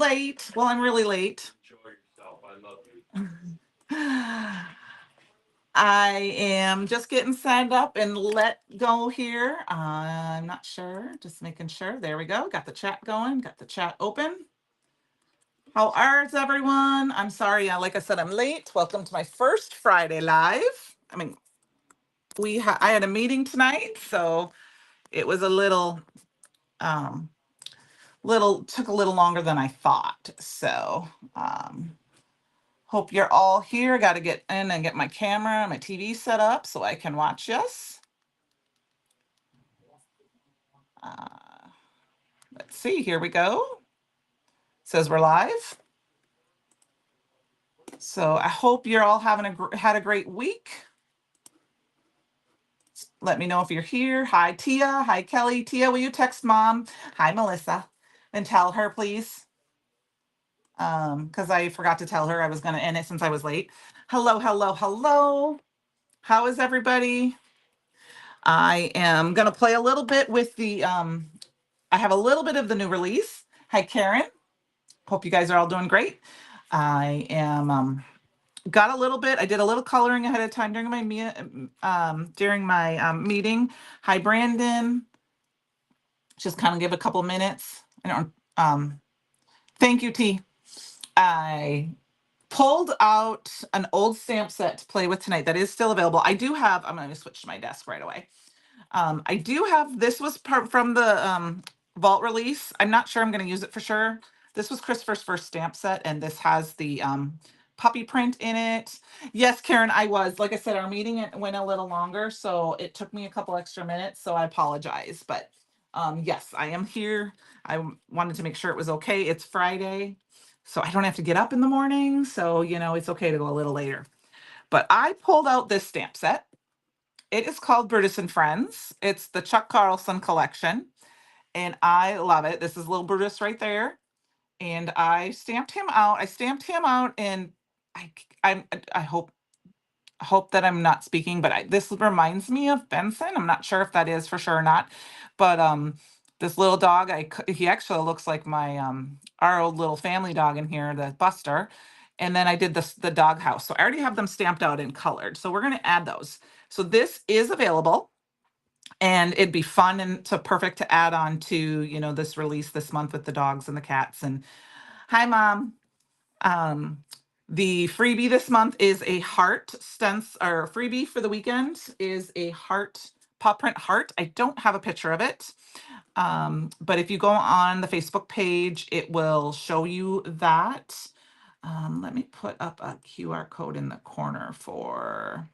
late. Well, I'm really late. Enjoy yourself. I love you. I am just getting signed up and let go here. I'm not sure, just making sure. There we go. Got the chat going, got the chat open. How are everyone? I'm sorry, like I said, I'm late. Welcome to my first Friday live. I mean, I had a meeting tonight, so it was a um took a little longer than I thought. So hope you're all here. Got to get in and get my camera, my TV set up so I can watch this. Uh, let's see, here we go. It says we're live. So I hope you're all had a great week. Let me know if you're here. Hi, Tia. Hi, Kelly. Tia, will you text mom? Hi, Melissa. And tell her, please. Because I forgot to tell her I was going to end it since I was late. Hello, hello, hello. How is everybody? I am going to play a little bit with I have a little bit of the new release. Hi, Karen. Hope you guys are all doing great. I am got a little bit. I did a little coloring ahead of time during my meeting. Hi, Brandon. Just kind of give a couple minutes. I don't. Thank you, T. I pulled out an old stamp set to play with tonight that is still available. I do have. I'm going to switch to my desk right away. I do have. This was from the vault release. I'm not sure I'm going to use it for sure. This was Christopher's first stamp set, and this has the puppy print in it. Yes, Karen, I was. Like I said, our meeting went a little longer, so it took me a couple extra minutes, so I apologize. But yes, I am here. I wanted to make sure it was okay. It's Friday, so I don't have to get up in the morning, so, it's okay to go a little later. But I pulled out this stamp set. It is called Brutus and Friends. It's the Chuck Carlson collection, and I love it. This is little Brutus right there, and I stamped him out. And I I I hope that I'm not speaking, but this reminds me of Benson. I'm not sure if that is for sure or not, but this little dog, he actually looks like our old little family dog in here, the Buster. And then I did the dog house. So I already have them stamped out and colored. So we're going to add those. So this is available, and it'd be fun and perfect to add on to, this release this month with the dogs and the cats. And hi, Mom. Um, the freebie this month is a heart stencil, or freebie for the weekend is a heart, paw print heart. I don't have a picture of it. But if you go on the Facebook page, it will show you that. Let me put up a QR code in the corner for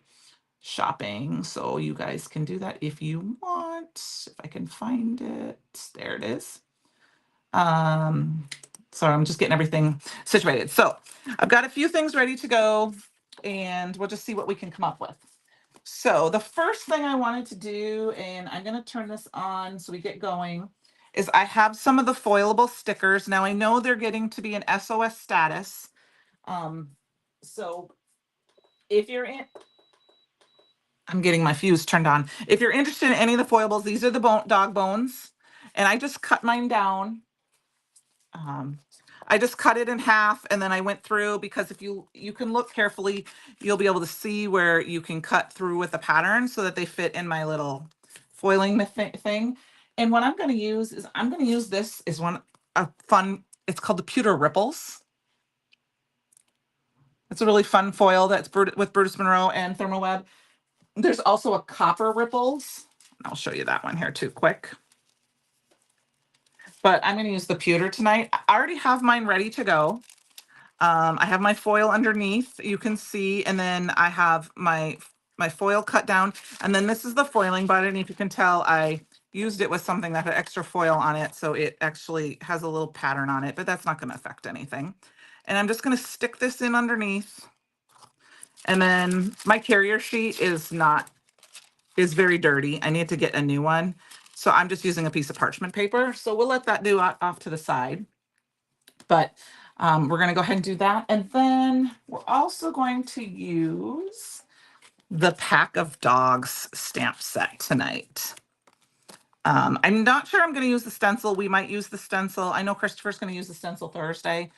shopping so you guys can do that if you want. If I can find it. There it is. Sorry, I'm just getting everything situated. So I've got a few things ready to go, and we'll just see what we can come up with. So the first thing I wanted to do, and I'm going to turn this on so we get going, is I have some of the foilable stickers. Now I know they're getting to be an SOS status. So if you're in, I'm getting my fuse turned on. If you're interested in any of the foilables, these are the dog bones, and I just cut mine down. I just cut it in half, and then I went through, because if you can look carefully, you'll be able to see where you can cut through with the pattern so that they fit in my little foiling thing. And what I'm going to use is this is it's called the Pewter Ripples. It's a really fun foil that's with Brutus Monroe and Thermoweb. There's also a Copper Ripples. I'll show you that one here too quick. But I'm going to use the pewter tonight. I already have mine ready to go. I have my foil underneath, you can see, and then I have my foil cut down, and then this is the foiling button. If you can tell, I used it with something that had extra foil on it, so it actually has a little pattern on it, but that's not going to affect anything. And I'm just going to stick this in underneath, and then my carrier sheet is very dirty. I need to get a new one, so I'm just using a piece of parchment paper. So we'll let that do off to the side. But we're going to go ahead and do that. And then we're also going to use the Pack of Dogs stamp set tonight. I'm not sure I'm going to use the stencil. We might use the stencil. I know Christopher's going to use the stencil Thursday.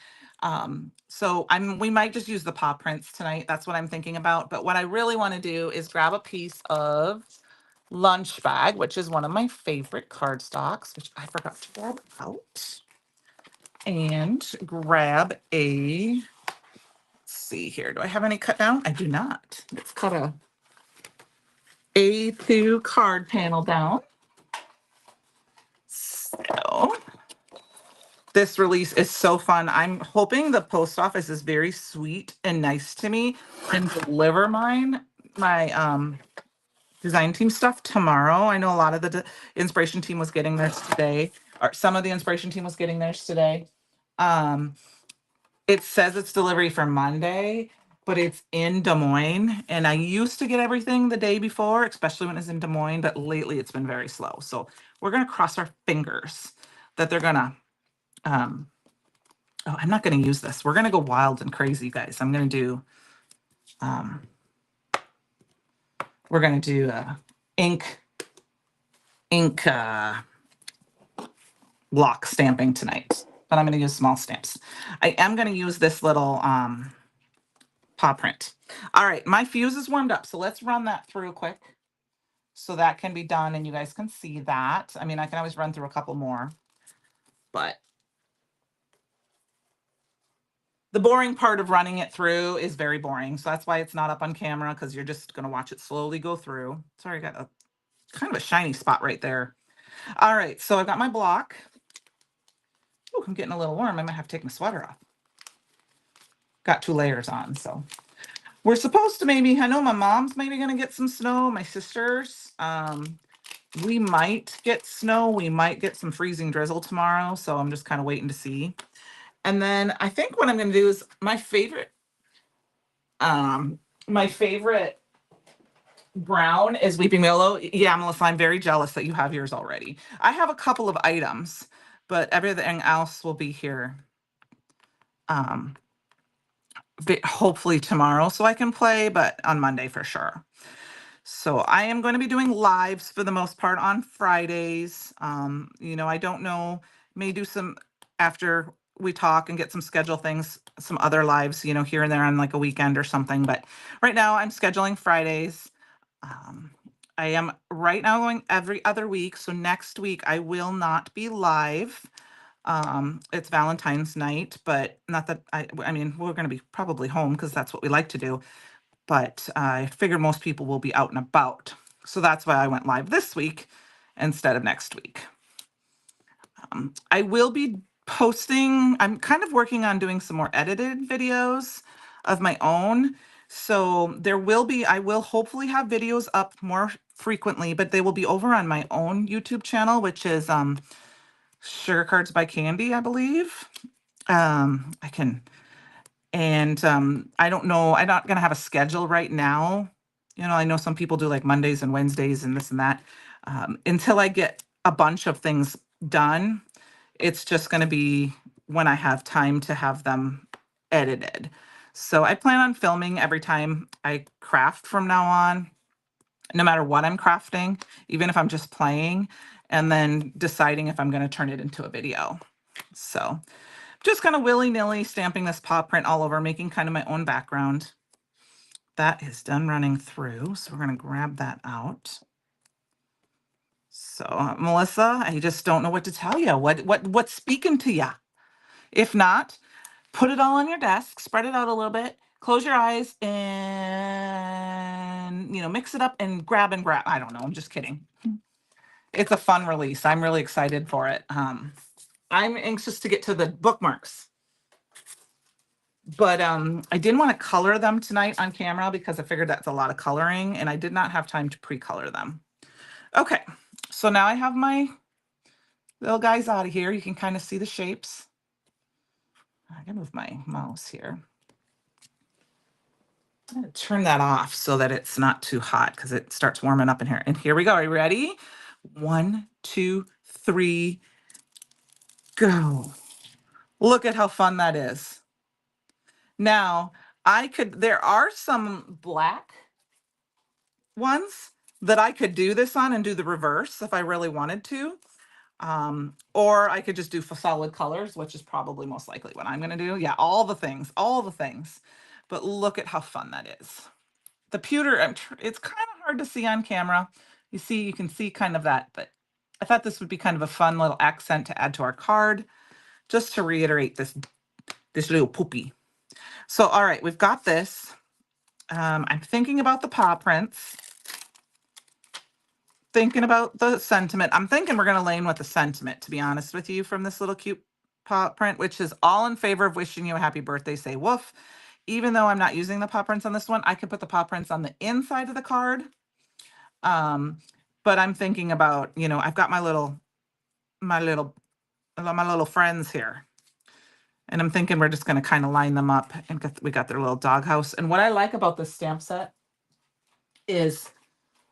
So we might just use the paw prints tonight. That's what I'm thinking about. But what I really want to do is grab a piece of lunch bag, which is one of my favorite cardstocks, which I forgot to grab out. And grab let's see here. Do I have any cut down? I do not. Let's cut a A2 card panel down. So this release is so fun. I'm hoping the post office is very sweet and nice to me and deliver my design team stuff tomorrow. I know a lot of the inspiration team was getting theirs today, or some of the inspiration team was getting theirs today. It says it's delivery for Monday, but it's in Des Moines. And I used to get everything the day before, especially when it's in Des Moines, but lately it's been very slow. So we're gonna cross our fingers that they're gonna oh, I'm not going to use this. We're going to go wild and crazy, guys. I'm going to do, we're going to do ink block stamping tonight, but I'm going to use small stamps. I am going to use this little paw print. All right, my fuse is warmed up, so let's run that through quick so that can be done and you guys can see that. I mean, I can always run through a couple more, but the boring part of running it through is very boring. So that's why it's not up on camera, because you're just going to watch it slowly go through. Sorry, I got a kind of a shiny spot right there. All right, so I've got my block. Oh, I'm getting a little warm. I might have to take my sweater off. Got 2 layers on, so we're supposed to maybe, I know my mom's maybe gonna get some snow, my sisters. We might get snow, we might get some freezing drizzle tomorrow, so I'm just kind of waiting to see. And then I think what I'm gonna do is my favorite brown is Weeping Willow. Yeah, Melissa, I'm very jealous that you have yours already. I have a couple of items, but everything else will be here hopefully tomorrow so I can play, but on Monday for sure. So I am going to be doing lives for the most part on Fridays. I don't know, may do some after we talk and get some schedule things, some other lives, here and there on like a weekend or something. But right now I'm scheduling Fridays. I am right now going every other week. So next week I will not be live. It's Valentine's night, but not that I mean, we're going to be probably home because that's what we like to do. But I figured most people will be out and about. So that's why I went live this week instead of next week. I will be posting, I'm kind of working on doing some more edited videos of my own. So I will hopefully have videos up more frequently, but they will be over on my own YouTube channel, which is Sugar Cards by Candy, I believe. I can, and I don't know, I'm not gonna have a schedule right now. I know some people do like Mondays and Wednesdays and this and that. Until I get a bunch of things done, it's just gonna be when I have time to have them edited. So I plan on filming every time I craft from now on, no matter what I'm crafting, even if I'm just playing, and then deciding if I'm gonna turn it into a video. So just kind of willy-nilly stamping this paw print all over, making kind of my own background. That is done running through, so we're going to grab that out. So, Melissa, I just don't know what to tell you. What's speaking to you? If not, put it all on your desk, spread it out a little bit, close your eyes, and mix it up and grab. I don't know. I'm just kidding. It's a fun release. I'm really excited for it. I'm anxious to get to the bookmarks. But I didn't want to color them tonight on camera because I figured that's a lot of coloring and I did not have time to pre-color them. Okay, so now I have my little guys out of here. You can kind of see the shapes. I can move my mouse here. I'm going to turn that off so that it's not too hot because it starts warming up in here. And here we go. Are you ready? 1, 2, 3, go. Look at how fun that is. Now, there are some black ones, that I could do this on and do the reverse if I really wanted to. Or I could just do for solid colors, which is probably most likely what I'm going to do. Yeah, all the things, all the things. But look at how fun that is. The pewter, it's kind of hard to see on camera. You can see kind of that, but I thought this would be kind of a fun little accent to add to our card, just to reiterate this little poopy. So, all right, we've got this. I'm thinking about the paw prints, thinking about the sentiment. I'm thinking we're going to lane with the sentiment, to be honest with you, from this little cute paw print, which is all in favor of wishing you a happy birthday, say woof. Even though I'm not using the paw prints on this one, I could put the paw prints on the inside of the card. But I'm thinking about, I've got my little friends here. And I'm thinking we're just going to kind of line them up, and we got their little doghouse. And what I like about this stamp set is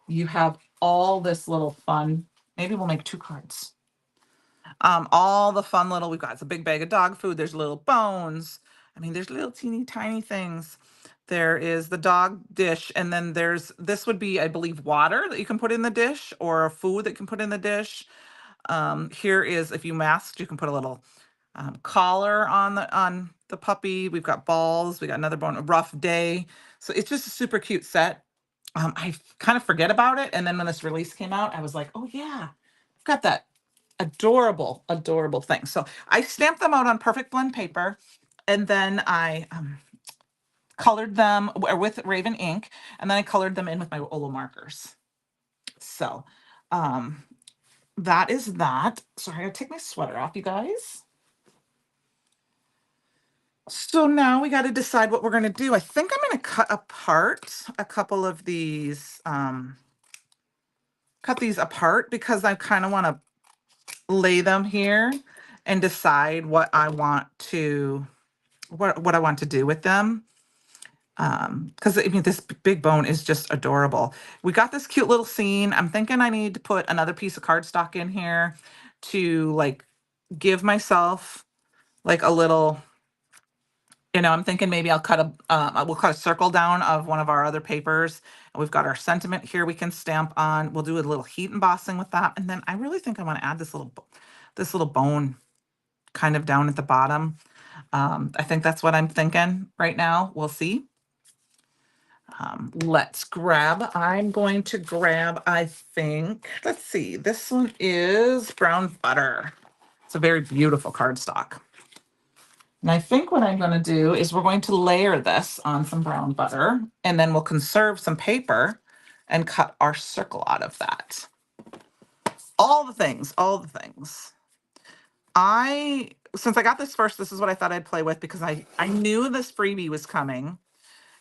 you have all this little fun. Maybe we'll make 2 cards. All the fun little, we've got it's a big bag of dog food. There's little bones. I mean, there's little teeny tiny things. There is the dog dish, and then this would be, I believe, water that you can put in the dish, or food that you can put in the dish. Here is, if you masked, you can put a little collar on the puppy. We've got balls. We got another bone. A rough day. So it's just a super cute set. I kind of forget about it, and then when this release came out, I was like, oh yeah, I've got that adorable, adorable thing. So I stamped them out on perfect blend paper, and then I colored them with Raven ink, and then I colored them in with my Olo markers. So that is that. Sorry, I gotta take my sweater off, you guys. So now we got to decide what we're going to do. I think I'm going to cut apart a couple of these, cut these apart, because I kind of want to lay them here and decide what I want to do with them. Because I mean, this big bone is just adorable. We got this cute little scene. I'm thinking I need to put another piece of cardstock in here to like give myself like a little, I'm thinking maybe we'll cut a circle down of one of our other papers. And we've got our sentiment here we can stamp on. We'll do a little heat embossing with that. And then I really think I want to add this little bone kind of down at the bottom. I think that's what I'm thinking right now. We'll see. I'm going to grab, I think, let's see, this one is brown butter. It's a very beautiful cardstock. And I think what I'm going to do is we're going to layer this on some brown butter, and then we'll conserve some paper and cut our circle out of that. All the things. Since I got this first, this is what I thought I'd play with, because I knew this freebie was coming,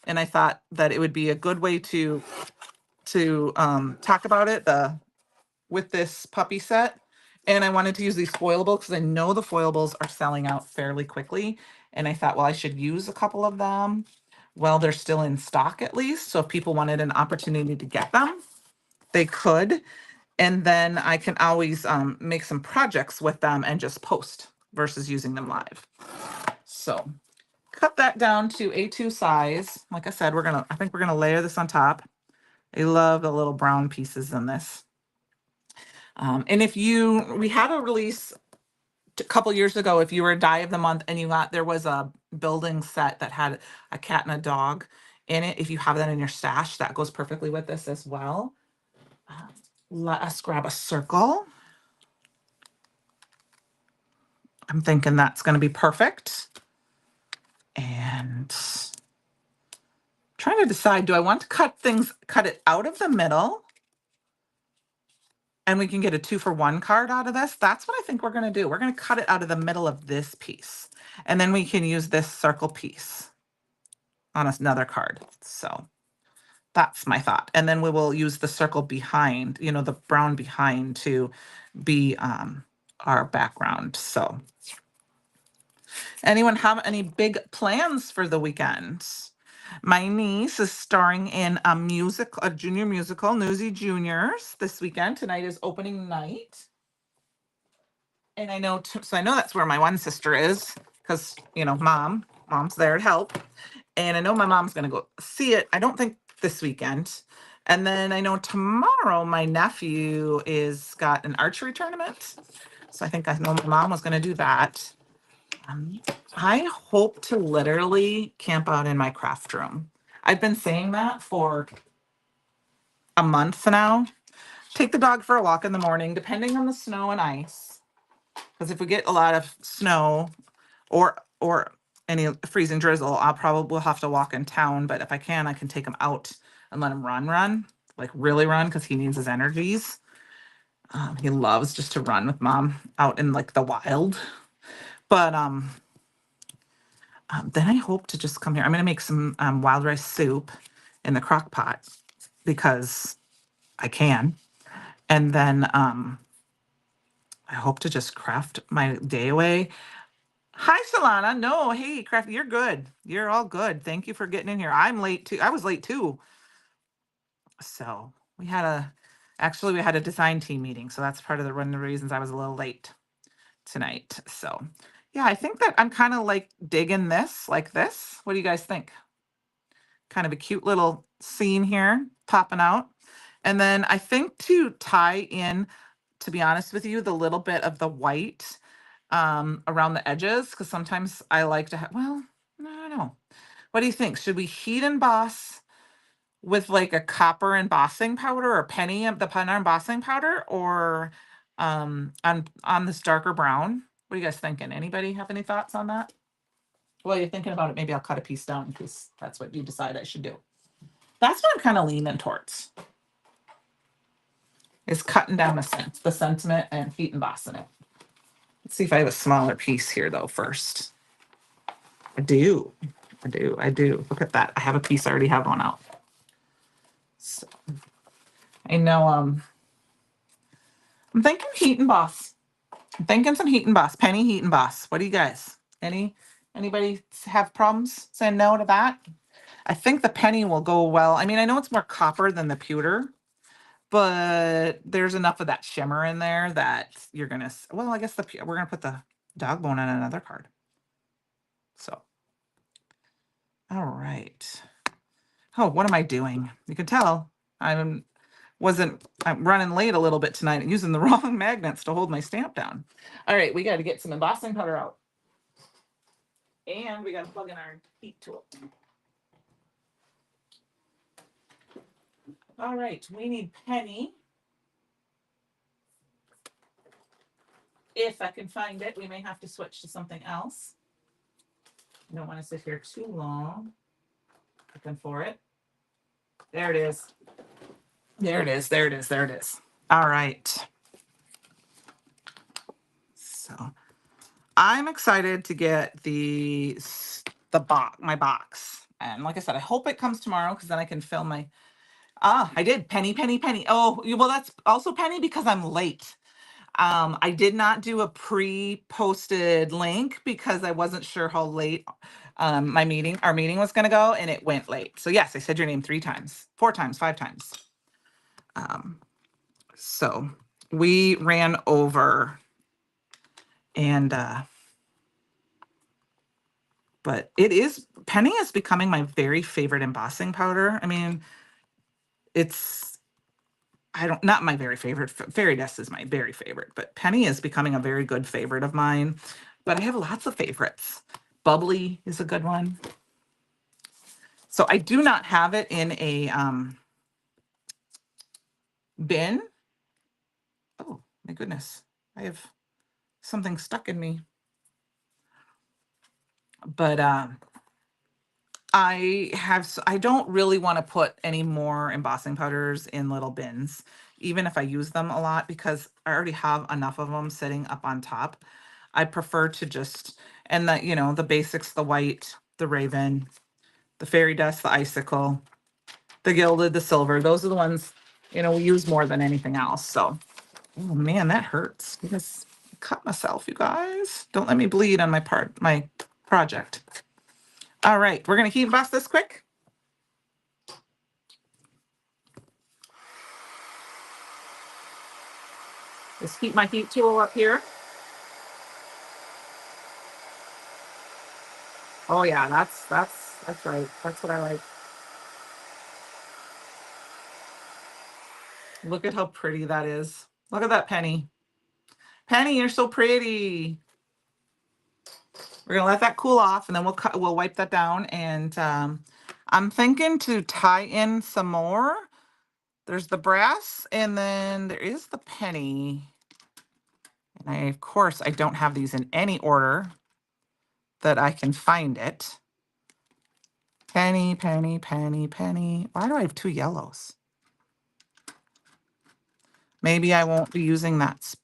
and I thought that it would be a good way to talk about it with this puppy set. And I wanted to use these foilable because I know the foilables are selling out fairly quickly. And I thought, well, I should use a couple of them while they're still in stock, at least. So if people wanted an opportunity to get them, they could. And then I can always make some projects with them and just post versus using them live. So cut that down to A2 size. Like I said, I think we're gonna layer this on top. I love the little brown pieces in this. And we had a release a couple years ago, if you were a die of the month and there was a building set that had a cat and a dog in it. If you have that in your stash, that goes perfectly with this as well. Let us grab a circle. I'm thinking that's going to be perfect. And trying to decide, do I want to cut it out of the middle? And we can get a 2-for-1 card out of this. That's what I think we're going to do. We're going to cut it out of the middle of this piece. And then we can use this circle piece on another card. So that's my thought. And then we will use the circle behind, the brown behind, to be our background. So anyone have any big plans for the weekend? My niece is starring in a junior musical, Newsy Juniors, this weekend. Tonight is opening night. And I know that's where my one sister is, because, mom's there to help. And I know my mom's going to go see it. I don't think this weekend. And then I know tomorrow my nephew is got an archery tournament. So I know my mom was going to do that. Um, I hope to literally camp out in my craft room. I've been saying that for a month now. Take the dog for a walk in the morning, depending on the snow and ice. Because if we get a lot of snow or any freezing drizzle, I'll probably have to walk in town. But if I can take him out and let him run, like really run, because he needs his energies. He loves just to run with mom out in like the wild. But then I hope to just come here. I'm gonna make some wild rice soup in the crock pot because I can. And then I hope to just craft my day away. Hi, Solana. No, hey, craft, you're good. You're all good. Thank you for getting in here. I'm late too. I was late too. So actually we had a design team meeting. So that's part of one of the reasons I was a little late tonight. So yeah, I think that I'm kind of like digging this like this. What do you guys think? Kind of a cute little scene here popping out. And then I think to tie in, to be honest with you, the little bit of the white around the edges, because sometimes I like to have, well, I don't know. What do you think? Should we heat emboss with like a copper embossing powder or the penny embossing powder, or on this darker brown? What are you guys thinking? Anybody have any thoughts on that? Well, you're thinking about it. Maybe I'll cut a piece down because that's what you decide I should do. That's what I'm kind of leaning towards. Is cutting down the sentiment and heat embossing it. Let's see if I have a smaller piece here though first. I do. I do. Look at that. I have a piece. I already have one out. So I know I'm thinking heat emboss. I'm thinking some heat emboss. Penny heat emboss. What do you guys? Anybody have problems saying no to that? I think the penny will go well. I mean, I know it's more copper than the pewter, but there's enough of that shimmer in there that you're gonna. Well, I guess we're gonna put the dog bone on another card. So, all right. Oh, what am I doing? You can tell I'm running late a little bit tonight and using the wrong magnets to hold my stamp down. All right, we got to get some embossing powder out, and we got to plug in our heat tool. All right, we need penny. If I can find it, we may have to switch to something else. I don't want to sit here too long looking for it. There it is. There it is. There it is. There it is. All right. So I'm excited to get my box. And like I said, I hope it comes tomorrow because then I can film my I did penny, penny, penny. Oh, well, that's also penny because I'm late. I did not do a pre-posted link because I wasn't sure how late our meeting was going to go, and it went late. So yes, I said your name 3 times, 4 times, 5 times. So we ran over, and but penny is becoming my very favorite embossing powder. I mean, it's not my very favorite. Fairy dust is my very favorite, but penny is becoming a very good favorite of mine. But I have lots of favorites. Bubbly is a good one. So I do not have it in a bin. Oh my goodness, I have something stuck in me. But I don't really want to put any more embossing powders in little bins, even if I use them a lot, because I already have enough of them sitting up on top. I prefer to just, and the basics, the white, the raven, the fairy dust, the icicle, the gilded, the silver. Those are the ones, we use more than anything else. So, oh man, that hurts because I cut myself, you guys. Don't let me bleed on my project. All right, we're going to heat emboss this quick. Just keep my heat tool up here. Oh yeah, that's right. That's what I like. Look at how pretty that is. Look at that, Penny. Penny, you're so pretty. We're gonna let that cool off, and then we'll wipe that down. And I'm thinking to tie in some more. There's the brass, and then there is the penny. And of course, I don't have these in any order that I can find it. Penny, penny, penny, penny. Why do I have two yellows? Maybe I won't be using that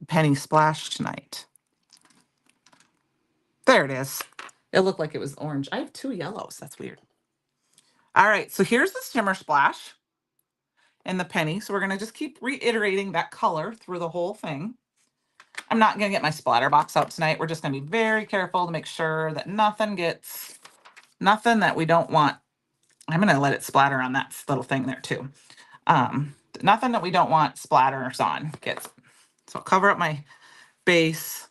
penny splash tonight. There it is. It looked like it was orange. I have two yellows. That's weird. All right, so here's the shimmer splash and the penny. So we're going to just keep reiterating that color through the whole thing. I'm not going to get my splatter box out tonight. We're just going to be very careful to make sure that nothing that we don't want. I'm going to let it splatter on that little thing there too. Nothing that we don't want splatters on gets. So I'll cover up my base.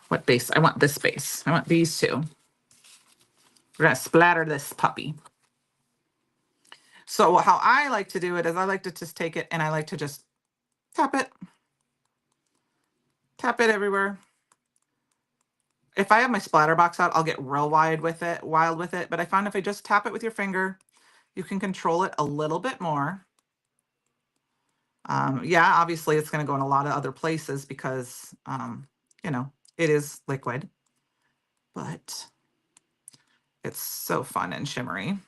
What base? I want this base. I want these two. We're going to splatter this puppy. So how I like to do it is I like to just take it and I like to just tap it everywhere. If I have my splatter box out, I'll get real wild with it. But I found if I just tap it with your finger, you can control it a little bit more. Yeah, obviously it's going to go in a lot of other places because, you know, it is liquid, but it's so fun and shimmery.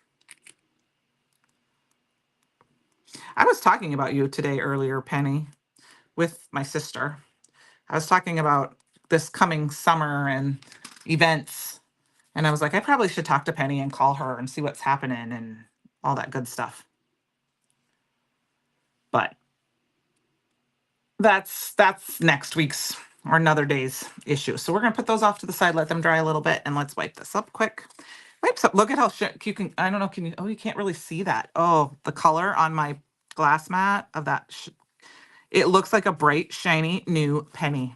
I was talking about you today earlier, Penny, with my sister. I was talking about this coming summer and events. And I was like, I probably should talk to Penny and call her and see what's happening and all that good stuff. But that's next week's or another day's issue. So we're going to put those off to the side, let them dry a little bit, and let's wipe this up quick. Wipes up. Look at how you can, I don't know, can you, oh, you can't really see that. Oh, the color on my glass mat of that, it looks like a bright, shiny new penny.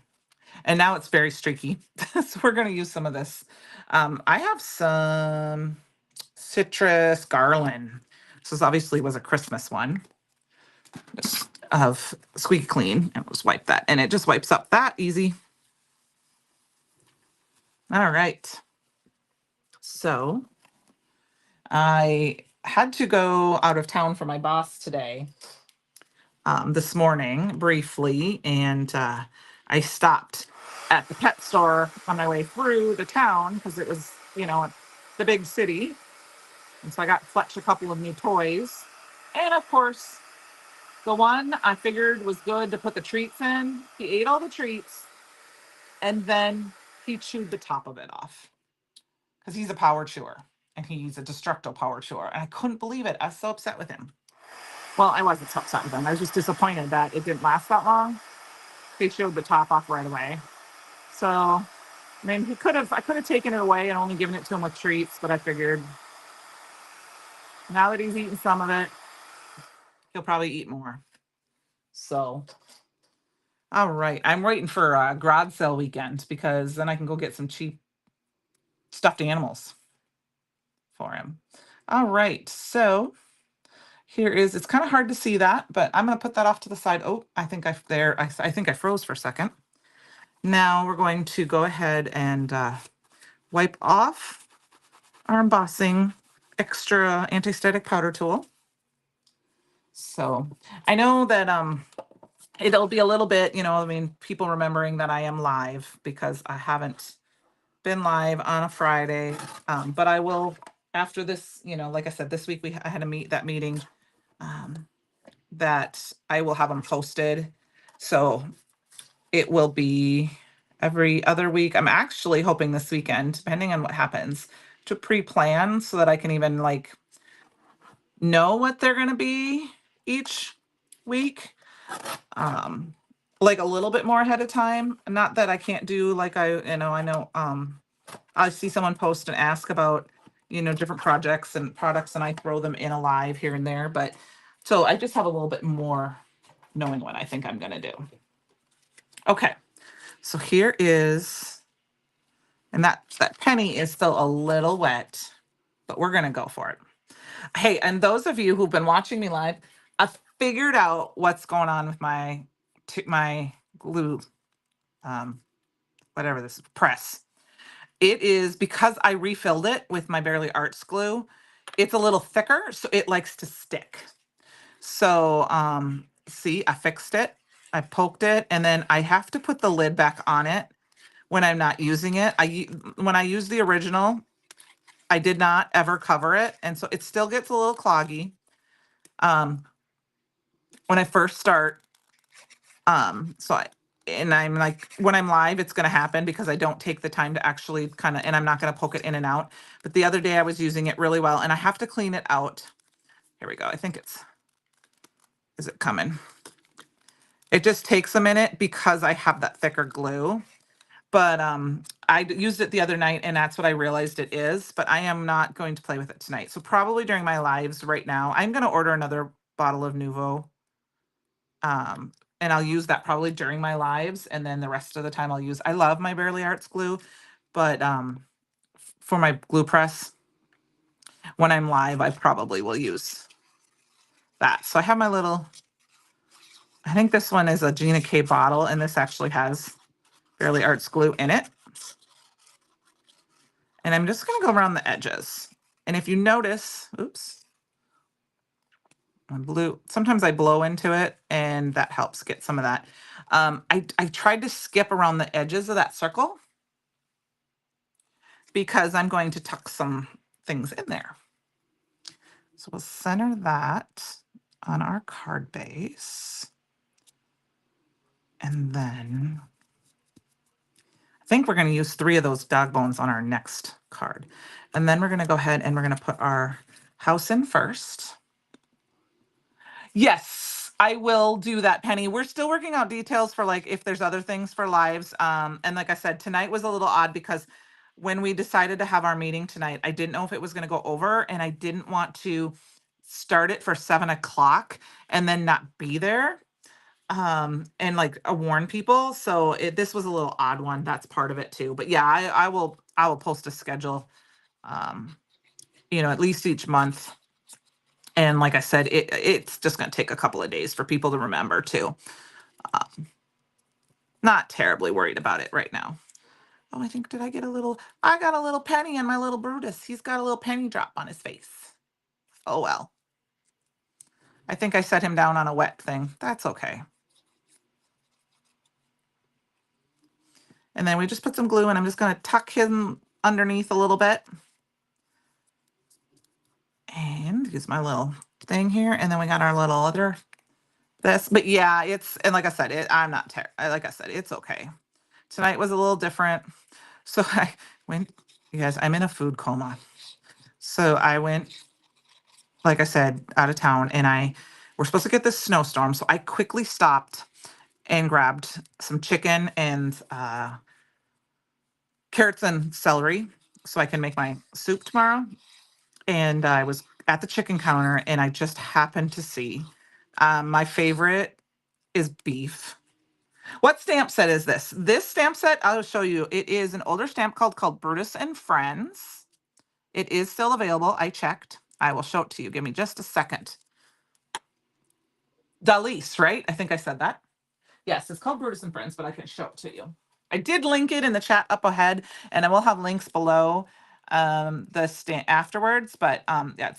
And now it's very streaky. So we're going to use some of this. I have some citrus garland. This obviously was a Christmas one of Squeaky Clean, and just wipe that. And it just wipes up that easy. All right. So I had to go out of town for my boss today, this morning briefly, and I stopped at the pet store on my way through the town because it was, you know, the big city. And so I got Fletch a couple of new toys. And of course, the one I figured was good to put the treats in, he ate all the treats and then he chewed the top of it off because he's a power chewer and he's a destructo power chewer. And I couldn't believe it. I was so upset with him. Well, I wasn't so upset with him. I was just disappointed that it didn't last that long. He chewed the top off right away. So, I mean, I could have taken it away and only given it to him with treats, but I figured now that he's eaten some of it, he'll probably eat more. So, all right. I'm waiting for a garage sale weekend because then I can go get some cheap stuffed animals for him. All right. So here is, it's kind of hard to see that, but I'm going to put that off to the side. Oh, I think I think I froze for a second. Now we're going to go ahead and wipe off our embossing extra anti-static powder tool. So I know that it'll be a little bit, you know, I mean, people remembering that I am live because I haven't been live on a Friday. But I will, after this, you know, like I said, this week I had that meeting that I will have them posted. So it will be every other week. I'm actually hoping this weekend, depending on what happens, to pre-plan so that I can even like know what they're going to be each week. Like a little bit more ahead of time. Not that I can't do like I know I see someone post and ask about, you know, different projects and products and I throw them in a live here and there, but so I just have a little bit more knowing what I think I'm going to do. Okay. So here is, and that penny is still a little wet, but we're going to go for it. Hey, and those of you who've been watching me live, figured out what's going on with my glue, whatever this is, press. It is because I refilled it with my Barely Arts glue. It's a little thicker, so it likes to stick. So, see, I fixed it. I poked it, and then I have to put the lid back on it when I'm not using it. When I use the original, I did not ever cover it, and so it still gets a little cloggy. When I first start, and I'm like, when I'm live, it's going to happen because I don't take the time to actually and I'm not going to poke it in and out. But the other day I was using it really well, and I have to clean it out. Here we go. I think is it coming? It just takes a minute because I have that thicker glue. But I used it the other night, and that's what I realized it is. But I am not going to play with it tonight. So probably during my lives right now, I'm going to order another bottle of Nuvo. And I'll use that probably during my lives, and then the rest of the time I love my Barely Arts glue, but for my glue press, when I'm live, I probably will use that. So I have my little, I think this one is a Gina K bottle, and this actually has Barely Arts glue in it. And I'm just gonna go around the edges. And if you notice, oops, sometimes I blow into it, and that helps get some of that. I tried to skip around the edges of that circle because I'm going to tuck some things in there. So we'll center that on our card base. And then I think we're going to use 3 of those dog bones on our next card. And then we're going to go ahead and we're going to put our house in first. Yes, I will do that, Penny. We're still working out details for like if there's other things for lives. And like I said, tonight was a little odd because when we decided to have our meeting tonight, I didn't know if it was going to go over, and I didn't want to start it for 7 o'clock and then not be there. And like warn people. So this was a little odd one. That's part of it too. But yeah, I will post a schedule, at least each month. And like I said, it's just going to take a couple of days for people to remember too. Not terribly worried about it right now. Oh, I think, I got a little penny in my little Brutus. He's got a little penny drop on his face. Oh, well. I think I set him down on a wet thing. That's okay. And then we just put some glue, and I'm just going to tuck him underneath a little bit. And use my little thing here. And then we got our little other this. But yeah, and like I said, I'm not like I said, it's okay. Tonight was a little different. So I went, you guys, I'm in a food coma. So I went, like I said, out of town, and we're supposed to get this snowstorm. So I quickly stopped and grabbed some chicken and carrots and celery so I can make my soup tomorrow. And I was at the chicken counter, and I just happened to see my favorite is beef. What stamp set is this? This stamp set, I'll show you. It is an older stamp called Brutus and Friends. It is still available. I checked. I will show it to you. Give me just a second. Dalise, right? I think I said that. Yes, it's called Brutus and Friends, but I can show it to you. I did link it in the chat up ahead, and I will have links below the stamp afterwards. But yeah,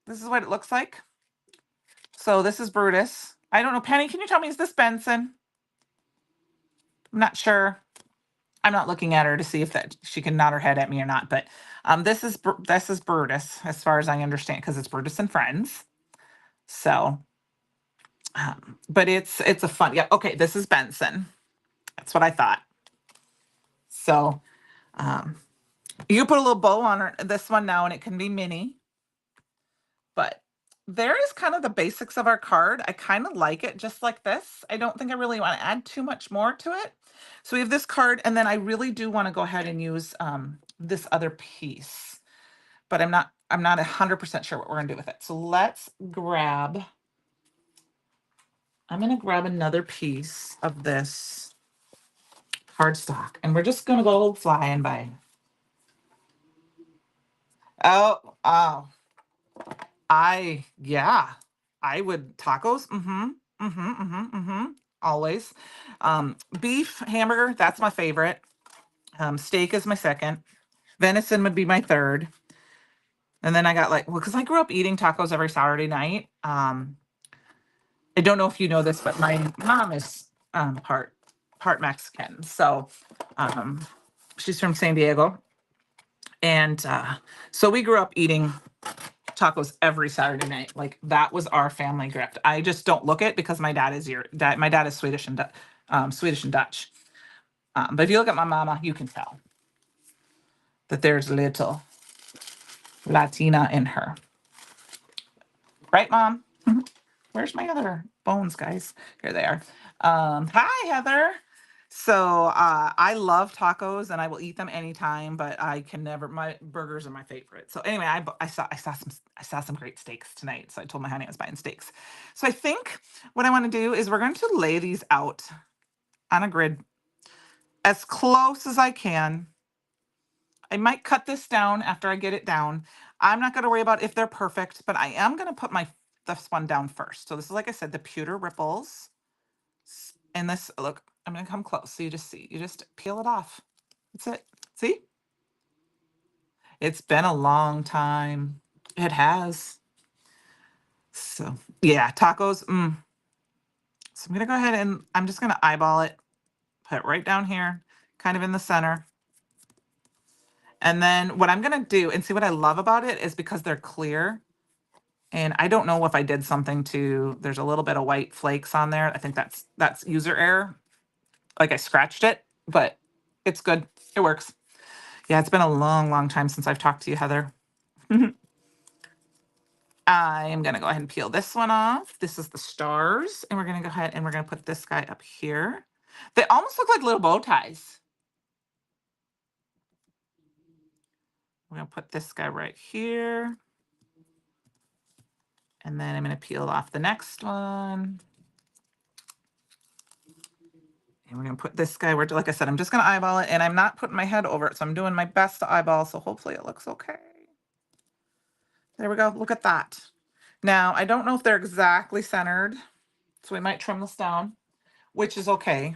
this is what it looks like. So this is Brutus. I don't know, Penny, can you tell me, is this Benson? I'm not sure. I'm not looking at her to see if she can nod her head at me or not. But this is Brutus, as far as I understand, because it's Brutus and Friends. So, but it's a fun. Yeah. Okay. This is Benson. That's what I thought. So, you put a little bow on this one now, and it can be mini. But there is kind of the basics of our card. I kind of like it just like this. I don't think I really want to add too much more to it. So we have this card, and then I really do want to go ahead and use this other piece, but I'm not 100% sure what we're gonna do with it. So I'm gonna grab another piece of this cardstock, and we're just gonna go flying by. Oh, yeah. I would tacos. Mm-hmm. Mm-hmm. Mm-hmm. Mm-hmm. Always. Beef hamburger, that's my favorite. Steak is my second. Venison would be my third. And then I got like, well, because I grew up eating tacos every Saturday night. I don't know if you know this, but my mom is part Mexican. So um, she's from San Diego. And so we grew up eating tacos every Saturday night. Like that was our family grift. I just don't look it because my dad is my dad is Swedish and Dutch. But if you look at my mama, you can tell that there's a little Latina in her. Right, Mom? Where's my other bones, guys? Here they are. Hi, Heather. So I love tacos and I will eat them anytime, but I can never. My burgers are my favorite. So anyway, I saw some great steaks tonight. So I told my honey I was buying steaks. So I think what I want to do is we're going to lay these out on a grid as close as I can. I might cut this down after I get it down. I'm not going to worry about if they're perfect, but I am going to put this one down first. So this is, like I said, the pewter ripples. And this, look, I'm going to come close. So you just peel it off. That's it. See? It's been a long time. It has. So yeah, tacos. So I'm going to go ahead and I'm just going to eyeball it, put it right down here, kind of in the center. And then what I'm going to do, and see what I love about it is because they're clear. And I don't know if I did something there's a little bit of white flakes on there. I think that's user error. Like I scratched it, but it's good. It works. Yeah, it's been a long, long time since I've talked to you, Heather. I am going to go ahead and peel this one off. This is the stars. And we're going to go ahead and we're going to put this guy up here. They almost look like little bow ties. We're going to put this guy right here. And then I'm going to peel off the next one. And we're going to put this guy where, like I said, I'm just going to eyeball it. And I'm not putting my head over it. So I'm doing my best to eyeball. So hopefully it looks okay. There we go. Look at that. Now, I don't know if they're exactly centered. So we might trim this down, which is okay.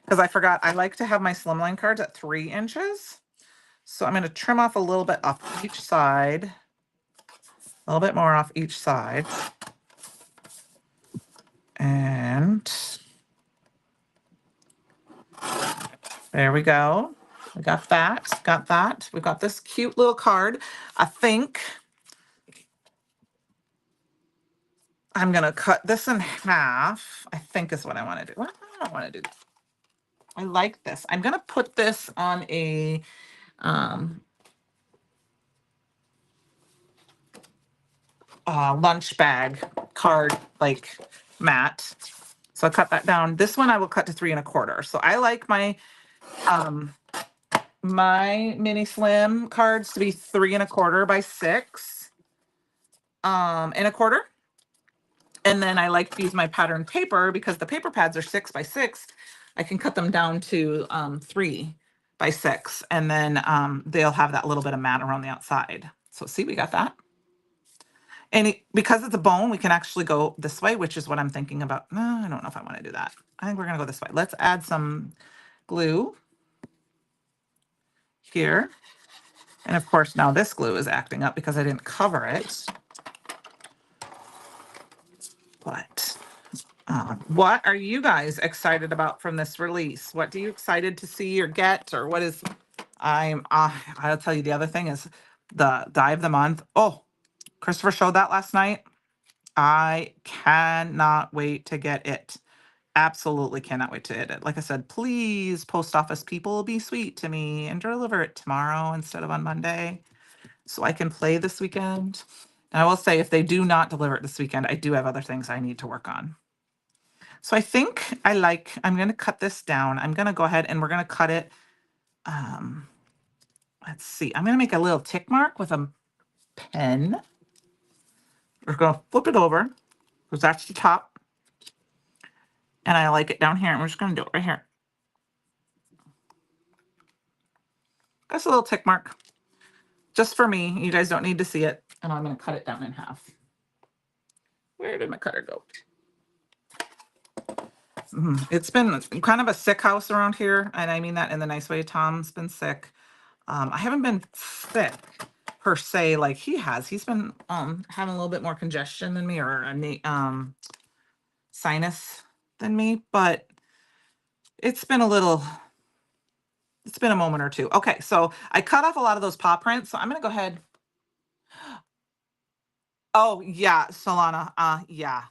Because I forgot, I like to have my slimline cards at 3 inches. So I'm going to trim off a little bit off each side. A little bit more off each side. And there we go. We got that. Got that. We got this cute little card. I think I'm going to cut this in half. I think is what I want to do. What do I want to do? I like this. I'm going to put this on a lunch bag card like mat. So I cut that down. This one I will cut to 3 1/4. So I like my mini slim cards to be 3 1/4 by 6 1/4. And then I like to use my pattern paper because the paper pads are 6 by 6. I can cut them down to 3 by 6, and then they'll have that little bit of mat around the outside. So see, we got that. And because it's a bone, we can actually go this way, which is what I'm thinking about. No, I don't know if I want to do that. I think we're going to go this way. Let's add some glue here. And of course, now this glue is acting up because I didn't cover it. But what are you guys excited about from this release? What are you excited to see or get, or what is? I'll tell you the other thing is the die of the month. Oh, Christopher showed that last night. I cannot wait to get it. Absolutely cannot wait to get it. Like I said, please, post office people, be sweet to me and deliver it tomorrow instead of on Monday so I can play this weekend. And I will say, if they do not deliver it this weekend, I do have other things I need to work on. So I think I'm going to cut this down. I'm going to go ahead and we're going to cut it. Let's see. I'm going to make a little tick mark with a pen. We're going to flip it over because that's the top. And I like it down here. And we're just going to do it right here. That's a little tick mark. Just for me. You guys don't need to see it. And I'm going to cut it down in half. Where did my cutter go? It's been kind of a sick house around here, and I mean that in the nice way. Tom's been sick. I haven't been sick per se like he has. He's been having a little bit more congestion than me, or sinus than me, but it's been a little, it's been a moment or two. Okay, so I cut off a lot of those paw prints, so I'm gonna go ahead. Oh yeah, Solana. Yeah,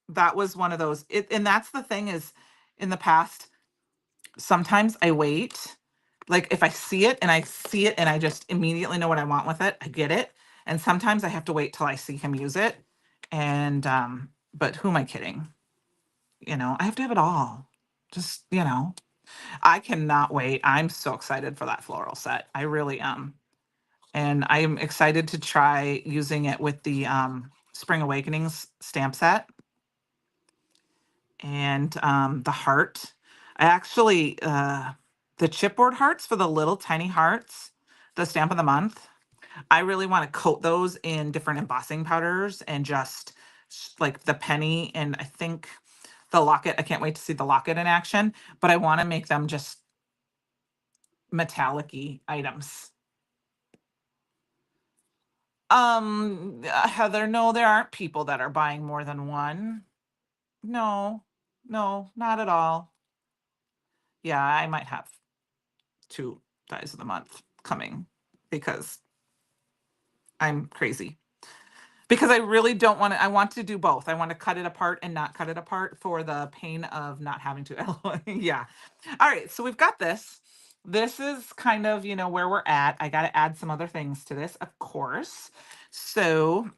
that was one of those. And that's the thing is, in the past, sometimes I wait. Like if I see it and I see it and I just immediately know what I want with it, I get it. And sometimes I have to wait till I see him use it. And but who am I kidding? I have to have it all. Just, I cannot wait. I'm so excited for that floral set. I really am. And I am excited to try using it with the Spring Awakenings stamp set and the heart. I actually, the chipboard hearts for the little tiny hearts, the stamp of the month, I really want to coat those in different embossing powders and just like the penny and I think the locket. I can't wait to see the locket in action, but I want to make them just metallic-y items. Heather, no, there aren't people that are buying more than one. No, no, not at all. Yeah, I might have two dies of the month coming because I'm crazy. Because I really don't want to, I want to do both. I want to cut it apart and not cut it apart for the pain of not having to. Yeah. All right. So we've got this. This is kind of, where we're at. I got to add some other things to this, of course. So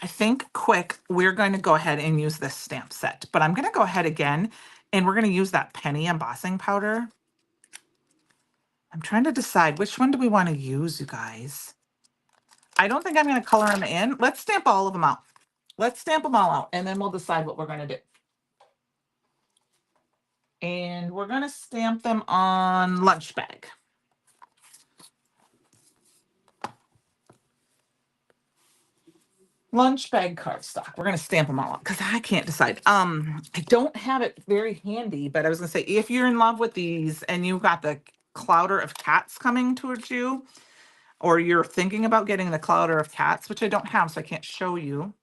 I think quick, we're going to go ahead and use this stamp set, but I'm going to go ahead again and we're going to use that penny embossing powder. I'm trying to decide which one do we want to use, you guys. I don't think I'm going to color them in. Let's stamp all of them out. Let's stamp them all out and then we'll decide what we're going to do. And we're going to stamp them on lunch bag. Lunch bag cardstock. We're going to stamp them all out because I can't decide. I don't have it very handy, but I was going to say, if you're in love with these and you've got the clouder of cats coming towards you, or you're thinking about getting the clouder of cats, which I don't have, so I can't show you.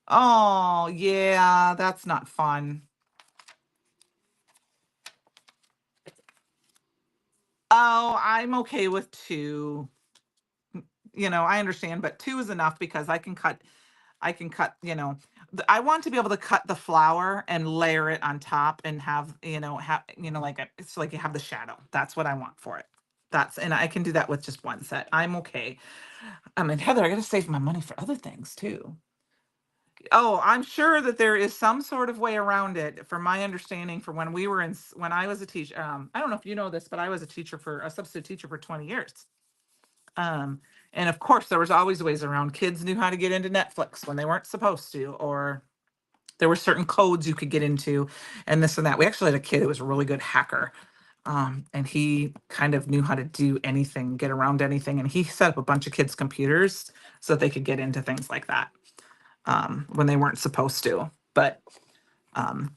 Oh, yeah, that's not fun. Oh, I'm okay with two. I understand, but two is enough because I can cut, I want to be able to cut the flower and layer it on top and it's like you have the shadow. That's what I want for it. And I can do that with just one set. I'm okay. I mean, Heather, I got to save my money for other things too. Oh, I'm sure that there is some sort of way around it. From my understanding, for when I was a teacher, I don't know if you know this, but I was a substitute teacher for 20 years. Um, and of course, there was always ways around. Kids knew how to get into Netflix when they weren't supposed to, or there were certain codes you could get into, and this and that. We actually had a kid who was a really good hacker. And he kind of knew how to do anything, get around anything, and he set up a bunch of kids' computers so that they could get into things like that when they weren't supposed to. But um,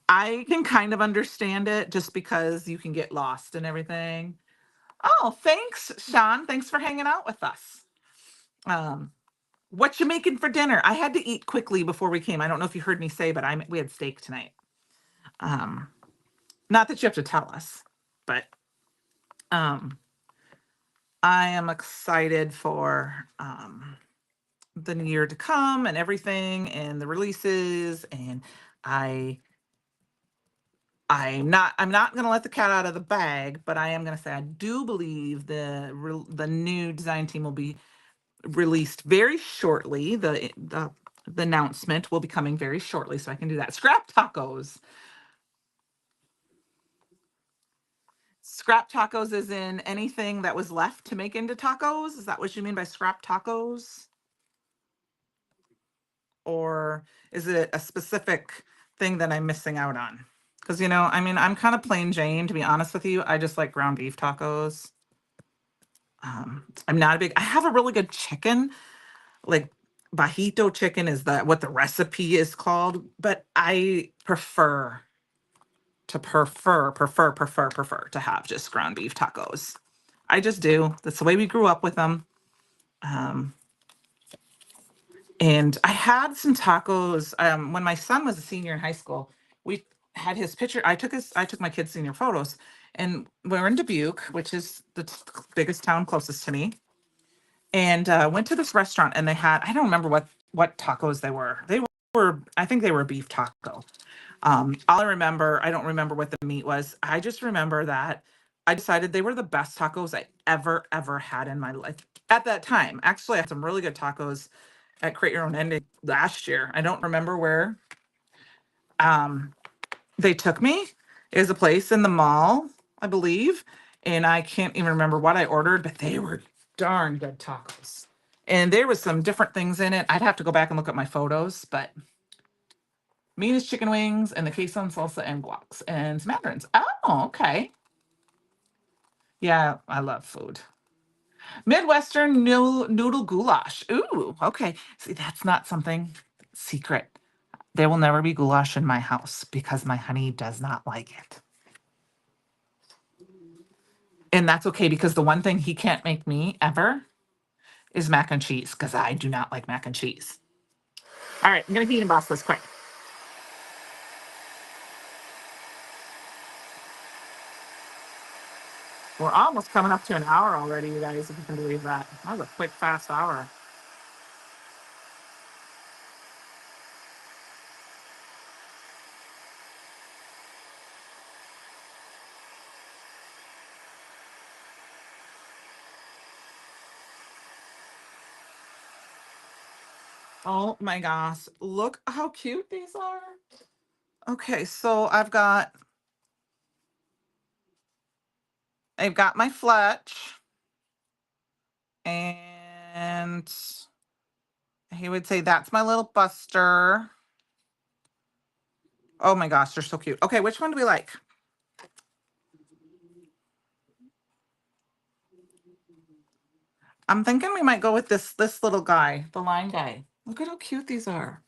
I can kind of understand it just because you can get lost and everything. Oh, thanks, Sean. Thanks for hanging out with us. Um, what you making for dinner? I had to eat quickly before we came. I don't know if you heard me say, but we had steak tonight. Um, Not that you have to tell us, but um, I am excited for the new year to come and everything and the releases. And I I'm not going to let the cat out of the bag, but I am going to say I do believe the new design team will be released very shortly. The announcement will be coming very shortly, so I can do that. Scrap tacos. Scrap tacos is in anything that was left to make into tacos. Is that what you mean by scrap tacos? Or is it a specific thing that I'm missing out on? Because, I mean, I'm kind of plain Jane, to be honest with you. I just like ground beef tacos. I'm not a big, I have a really good chicken, like bajito chicken is what the recipe is called, but I prefer to have just ground beef tacos. I just do. That's the way we grew up with them. Um, and I had some tacos when my son was a senior in high school. We had his picture. I took my kids' senior photos, and we were in Dubuque, which is the biggest town closest to me. And went to this restaurant, and they had, I don't remember what tacos they were. They were, I think they were beef taco. All I remember, I don't remember what the meat was. I just remember that I decided they were the best tacos I ever had in my life at that time. Actually, I had some really good tacos at Create Your Own Ending last year. I don't remember where um, they took me. It was a place in the mall, I believe, and I can't even remember what I ordered, but they were darn good tacos. And there was some different things in it. I'd have to go back and look at my photos, but meat is chicken wings and the queso and salsa and guacs and some mandarins. Oh, okay. Yeah, I love food. Midwestern noodle goulash. Ooh, okay. See, that's not something secret. There will never be goulash in my house because my honey does not like it. And that's okay because the one thing he can't make me ever is mac and cheese because I do not like mac and cheese. All right, I'm going to heat and boss this quick. We're almost coming up to an hour already, you guys, if you can believe that. That was a quick, fast hour. Oh my gosh, look how cute these are. Okay, so I've got my Fletch, and he would say that's my little Buster. Oh my gosh, they're so cute. Okay, which one do we like? I'm thinking we might go with this little guy, the line guy. Look at how cute these are.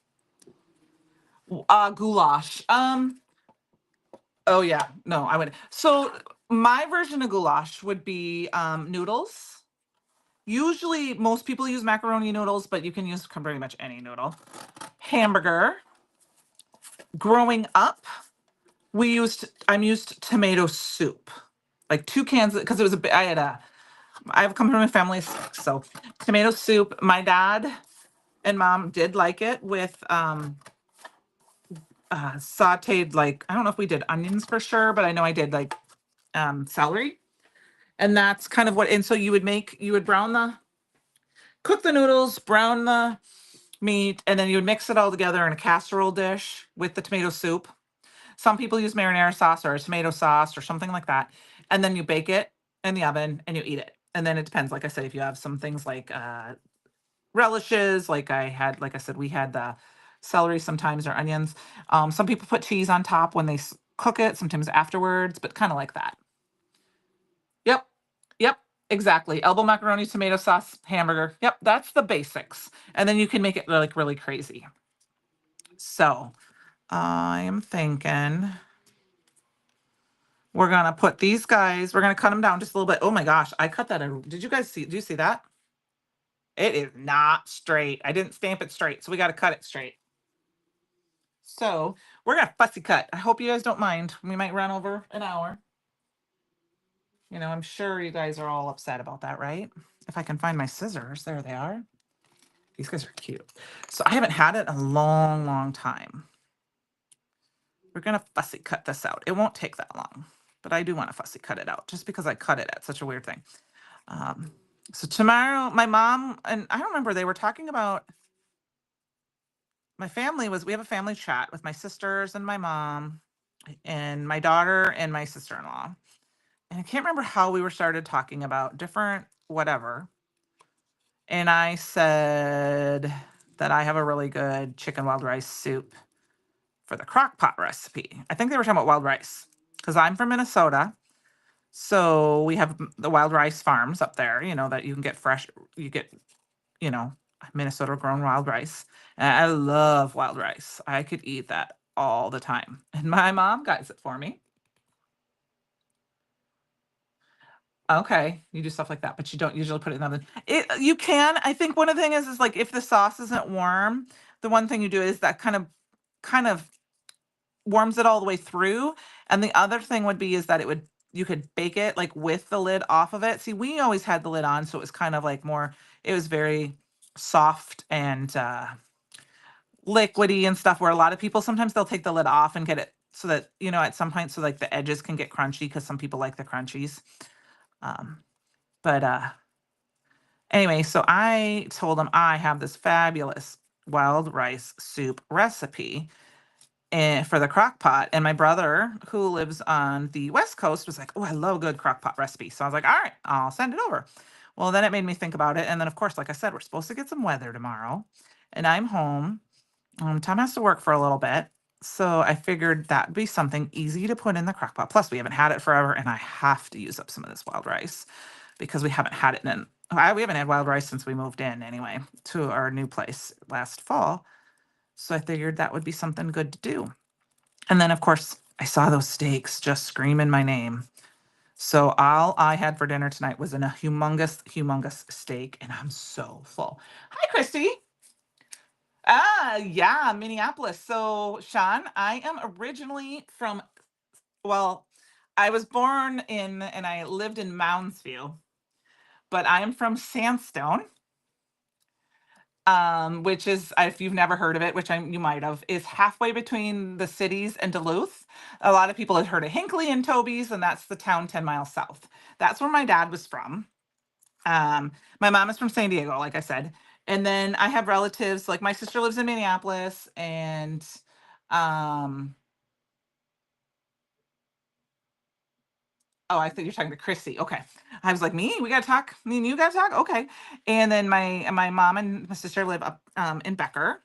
Goulash. Oh yeah, no, I would. So my version of goulash would be noodles. Usually most people use macaroni noodles, but you can use pretty much any noodle. Hamburger. Growing up, I'm used tomato soup. Like 2 cans because it was I've come from a family of 6, so tomato soup. My dad and mom did like it with sauteed, like, I don't know if we did onions for sure, but I know I did like celery. And that's kind of and so you would cook the noodles, brown the meat, and then you would mix it all together in a casserole dish with the tomato soup. Some people use marinara sauce or a tomato sauce or something like that. And then you bake it in the oven and you eat it. And then it depends, like I said, if you have some things like relishes, like I said, we had the celery sometimes or onions. Some people put cheese on top when they cook it, sometimes afterwards, but kind of like that. Yep. Yep. Exactly. Elbow macaroni, tomato sauce, hamburger. Yep. That's the basics. And then you can make it like really crazy. So I am thinking we're going to put these guys, we're going to cut them down just a little bit. Oh my gosh. I cut that. Did you guys see? Do you see that? It is not straight. I didn't stamp it straight. So we got to cut it straight. So we're going to fussy cut. I hope you guys don't mind. We might run over an hour. I'm sure you guys are all upset about that, right? If I can find my scissors, there they are. These guys are cute. So I haven't had it a long, long time. We're going to fussy cut this out. It won't take that long, but I do want to fussy cut it out just because I cut it at such a weird thing. So tomorrow, my mom, and I don't remember, they were talking about, we have a family chat with my sisters and my mom and my daughter and my sister-in-law. And I can't remember how we were started talking about different whatever. And I said that I have a really good chicken wild rice soup for the crock pot recipe. I think they were talking about wild rice because I'm from Minnesota. So we have the wild rice farms up there, that you can get fresh, you get, Minnesota grown wild rice. And I love wild rice. I could eat that all the time. And my mom guides it for me. Okay, you do stuff like that, but you don't usually put it in the oven. You can. I think one of the thing is like if the sauce isn't warm, the one thing you do is that kind of warms it all the way through. And the other thing would be is that you could bake it like with the lid off of it. See, we always had the lid on, so it was kind of like more. It was very soft and liquidy and stuff. Where a lot of people sometimes they'll take the lid off and get it so that at some point so like the edges can get crunchy because some people like the crunchies. Um, but Anyway, so I told him I have this fabulous wild rice soup recipe for the crock pot. And my brother, who lives on the West Coast, was like, "Oh, I love a good crock pot recipe." So I was like, "All right, I'll send it over." Well, then it made me think about it. And then, of course, like I said, we're supposed to get some weather tomorrow. And I'm home. Tom has to work for a little bit. So I figured that'd be something easy to put in the crock pot. Plus, we haven't had it forever, and I have to use up some of this wild rice because we haven't had it we haven't had wild rice since we moved in anyway to our new place last fall. So I figured that would be something good to do. And then, of course, I saw those steaks just screaming my name. So all I had for dinner tonight was a humongous, humongous steak, and I'm so full. Hi, Christy. Yeah, Minneapolis. So, Sean, I am originally from, well, I was born in and I lived in Mounds View, but I am from Sandstone, which is, if you've never heard of it, which you might have, is halfway between the cities and Duluth. A lot of people have heard of Hinckley and Toby's, and that's the town 10 miles south. That's where my dad was from. My mom is from San Diego, like I said. And then I have relatives, like my sister lives in Minneapolis, and um, oh, I think you're talking to Chrissy. Okay. I was like, me? We gotta talk. Me and you gotta talk? Okay. And then my mom and my sister live up in Becker.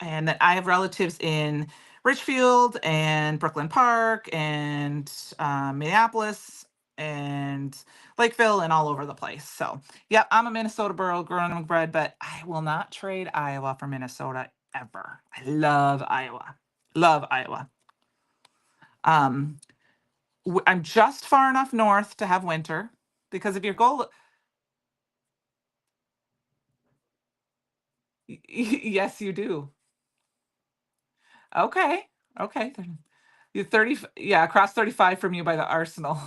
And then I have relatives in Richfield and Brooklyn Park and Minneapolis and Lakeville and all over the place. So, yep, I'm a Minnesota girl, grown and bred, but I will not trade Iowa for Minnesota ever. I love Iowa. Love Iowa. Um, I'm just far enough north to have winter because if your goal, yes, you do. Okay. Okay. You're 30, yeah, across 35 from you by the Arsenal.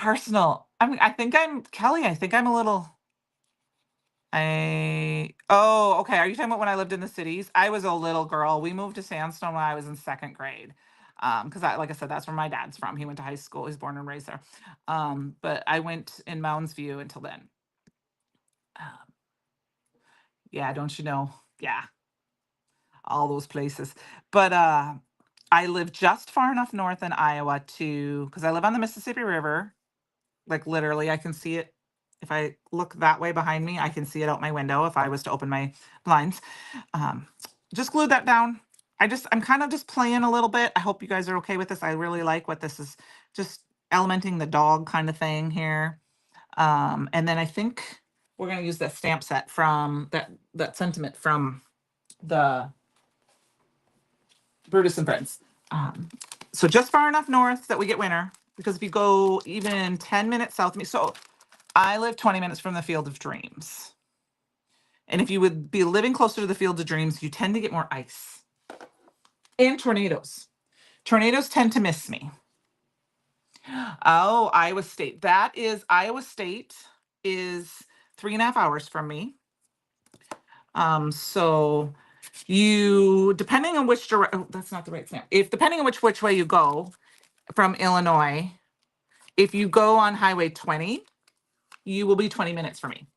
Arsenal. I think I'm Kelly. I think I'm a little. Oh, okay. Are you talking about when I lived in the cities? I was a little girl. We moved to Sandstone when I was in second grade. Because like I said, that's where my dad's from. He went to high school. He's born and raised there. But I went in Mounds View until then. Um, yeah, don't you know? Yeah, all those places. But I live just far enough north in Iowa to because I live on the Mississippi River. Like literally, I can see it. If I look that way behind me, I can see it out my window if I was to open my blinds. Um, just glued that down. I'm kind of just playing a little bit. I hope you guys are okay with this. I really like what this is, just elementing the dog kind of thing here. And then I think we're gonna use that stamp set from that sentiment from the Brutus and Friends. So just far enough north that we get winter, because if you go even 10 minutes south of me, so I live 20 minutes from the Field of Dreams. And if you would be living closer to the Field of Dreams, you tend to get more ice and tornadoes. Tornadoes tend to miss me. Oh, Iowa State. Iowa State is 3.5 hours from me. So depending on which direction, oh, that's not the right snap. Depending on which way you go from Illinois, if you go on Highway 20, you will be 20 minutes from me.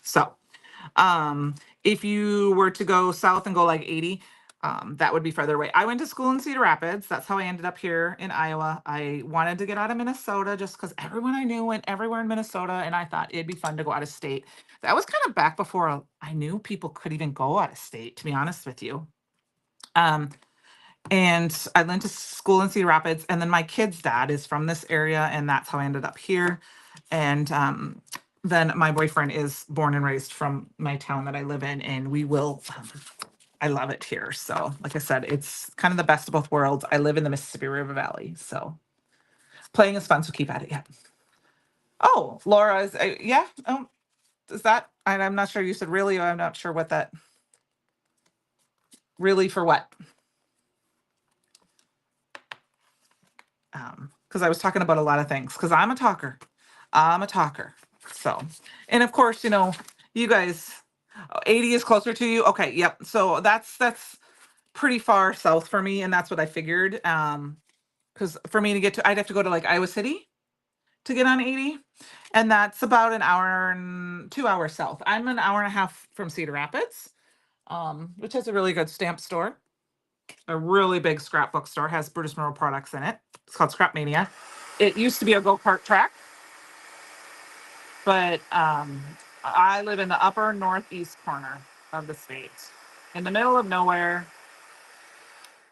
So, if you were to go south and go like 80, that would be further away. I went to school in Cedar Rapids. That's how I ended up here in Iowa. I wanted to get out of Minnesota just because everyone I knew went everywhere in Minnesota, and I thought it'd be fun to go out of state. That was kind of back before I knew people could even go out of state, to be honest with you. And I went to school in Cedar Rapids, and then my kid's dad is from this area, and that's how I ended up here. And then my boyfriend is born and raised from my town that I live in, and we will. I love it here. So, like I said, it's kind of the best of both worlds. I live in the Mississippi River Valley, so playing is fun. So keep at it. Yeah. Oh, Laura is yeah. Is that? I'm not sure. You said really. I'm not sure what that really for what. Because I was talking about a lot of things. Because I'm a talker. I'm a talker. So, and of course, you guys, 80 is closer to you. Okay, yep. So that's pretty far south for me, and that's what I figured. Because for me to get to, I'd have to go to like Iowa City to get on 80, and that's about an hour and 2 hours south. I'm an hour and a half from Cedar Rapids, which has a really good stamp store, a really big scrapbook store, has Brutus Monroe products in it. It's called Scrap Mania. It used to be a go-kart track, but I live in the upper northeast corner of the state, in the middle of nowhere.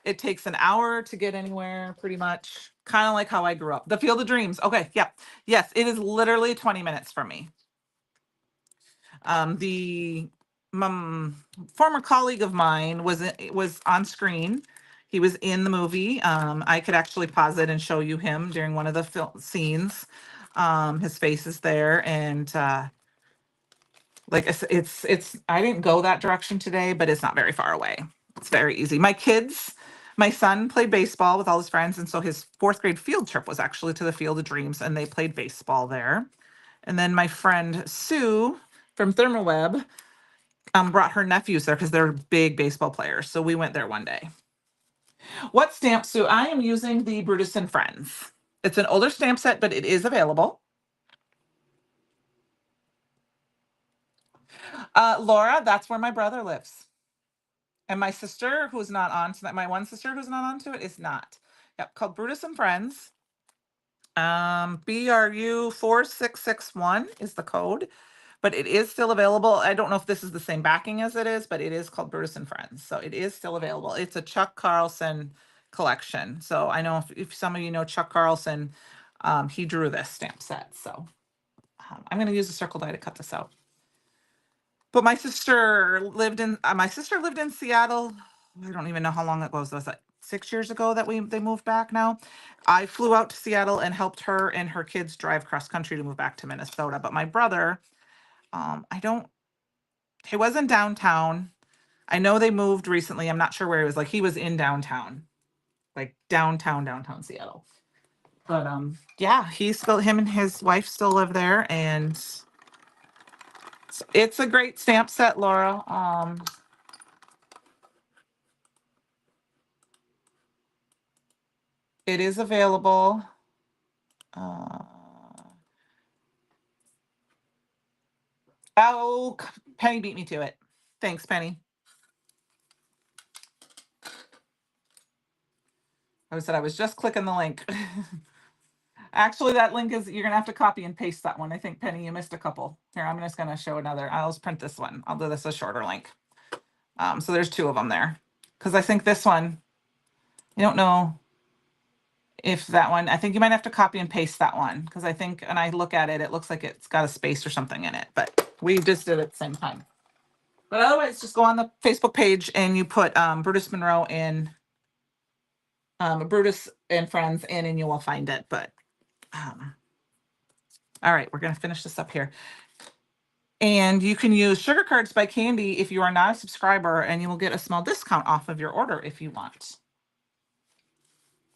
It takes an hour to get anywhere, pretty much. Kind of like how I grew up. The Field of Dreams. Okay, yeah. Yes, it is literally 20 minutes from me. The former colleague of mine was on screen. He was in the movie. I could actually pause it and show you him during one of the scenes. His face is there, and like it's I didn't go that direction today, but it's not very far away. It's very easy. My son played baseball with all his friends, and so his fourth grade field trip was actually to the Field of Dreams, and they played baseball there. And then my friend Sue from Thermoweb brought her nephews there because they're big baseball players. So we went there one day. What stamp, Sue? I am using the Brutus and Friends. It's an older stamp set, but it is available. Laura, that's where my brother lives. And my sister, who's not on to that, my one sister who's not on to it, is not. Yep, called Brutus and Friends. BRU 4661 is the code, but it is still available. I don't know if this is the same backing as it is, but it is called Brutus and Friends. So it is still available. It's a Chuck Carlson collection. So I know if some of you know Chuck Carlson, he drew this stamp set. So I'm going to use a circle die to cut this out. But my sister lived in Seattle. I don't even know how long it was. Was that 6 years ago that they moved back now? I flew out to Seattle and helped her and her kids drive cross country to move back to Minnesota. But my brother, he was in downtown. I know they moved recently. I'm not sure where he was. Like he was in downtown, like downtown Seattle. But yeah, him and his wife still live there, and it's a great stamp set, Laura. It is available. Oh, Penny beat me to it. Thanks, Penny. I said I was just clicking the link. Actually, that link is, you're going to have to copy and paste that one. I think, Penny, you missed a couple. Here, I'm just going to show another. I'll just print this one. I'll do this a shorter link. So there's two of them there. Because I think this one, I don't know if that one, I think you might have to copy and paste that one. Because I think, and I look at it, it looks like it's got a space or something in it. But we just did it at the same time. But otherwise, just go on the Facebook page and you put Brutus Monroe in, Brutus and Friends in, and you will find it. But all right, we're going to finish this up here. And you can use Sugar Cards by Candy if you are not a subscriber, and you will get a small discount off of your order if you want.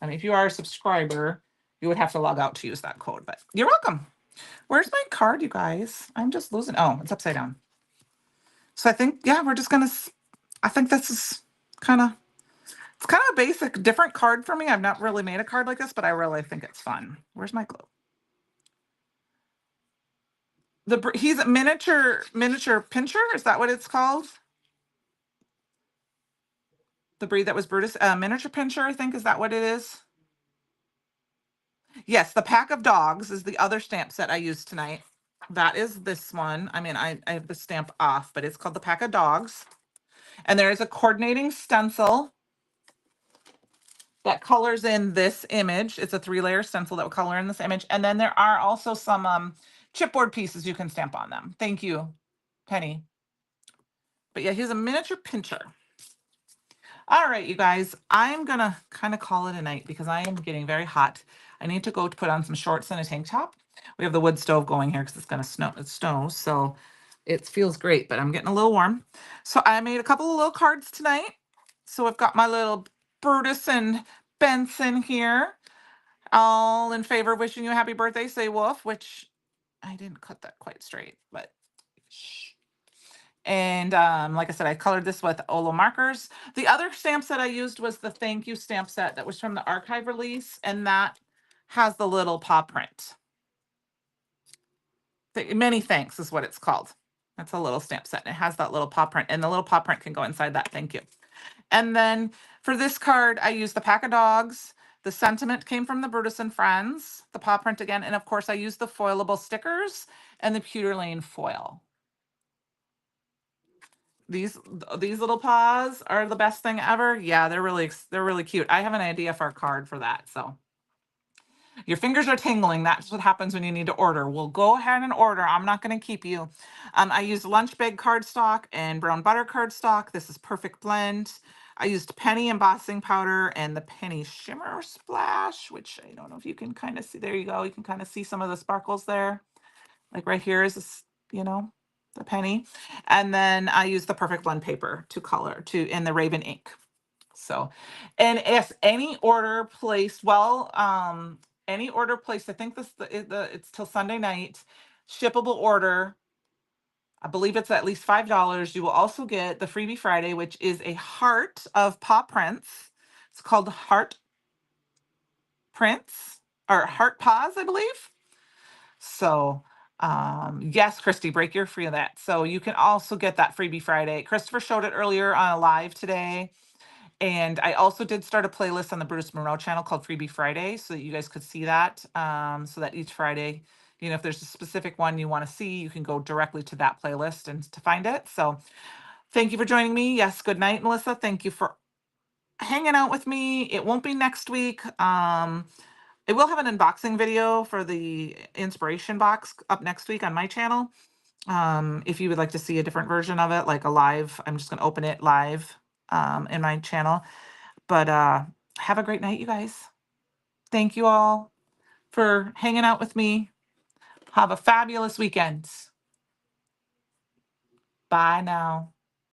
I mean, if you are a subscriber, you would have to log out to use that code, but you're welcome. Where's my card, you guys? I'm just losing. Oh, it's upside down. So I think, yeah, we're just going to, I think this is kind of, it's kind of a basic, different card for me. I've not really made a card like this, but I really think it's fun. Where's my glue? He's a miniature pincher. Is that what it's called? The breed that was Brutus, miniature pincher, I think. Is that what it is? Yes, the Pack of Dogs is the other stamp set I used tonight. That is this one. I mean, I have the stamp off, but it's called the Pack of Dogs. And there is a coordinating stencil that colors in this image. It's a 3-layer stencil that will color in this image. And then there are also some chipboard pieces you can stamp on them. Thank you, Penny. But yeah, here's a miniature pincher. All right, you guys, I'm gonna kind of call it a night because I am getting very hot. I need to go to put on some shorts and a tank top. We have the wood stove going here because it's gonna snow. It snows, so it feels great, but I'm getting a little warm. So I made a couple of little cards tonight. So I've got my little Brutus and Benson here, all in favor of wishing you a happy birthday. Say woof, which I didn't cut that quite straight, but shh. And like I said, I colored this with Olo markers. The other stamp set I used was the thank you stamp set that was from the archive release, and that has the little paw print. Many thanks is what it's called. That's a little stamp set, and it has that little paw print, and the little paw print can go inside that thank you. And then for this card, I used the pack of dogs. The sentiment came from the Brutus and Friends, the paw print again, and of course I used the foilable stickers and the Pewter Lane foil. These little paws are the best thing ever. Yeah, they're really cute. I have an idea for a card for that. So your fingers are tingling. That's what happens when you need to order. We'll go ahead and order. I'm not going to keep you. I used lunch bag cardstock and brown butter cardstock. This is perfect blend. I used penny embossing powder and the penny shimmer splash, which I don't know if you can kind of see. There you go. You can kind of see some of the sparkles there. Like right here is this, the penny. And then I use the perfect blend paper to color in the Raven ink. So, and if any order placed, any order placed, I think it's till Sunday night, shippable order, I believe it's at least $5. You will also get the Freebie Friday, which is a heart of paw prints. It's called Heart Prints or Heart Paws, I believe. So, yes, Christy, break your free of that. So you can also get that Freebie Friday. Christopher showed it earlier on a live today. And I also did start a playlist on the Brutus Monroe channel called Freebie Friday so that you guys could see that. So that each Friday, if there's a specific one you want to see, you can go directly to that playlist and to find it. So thank you for joining me. Yes, good night, Melissa. Thank you for hanging out with me. It won't be next week. I will have an unboxing video for the inspiration box up next week on my channel. If you would like to see a different version of it, like a live, I'm just going to open it live in my channel. But have a great night, you guys. Thank you all for hanging out with me. Have a fabulous weekend. Bye now.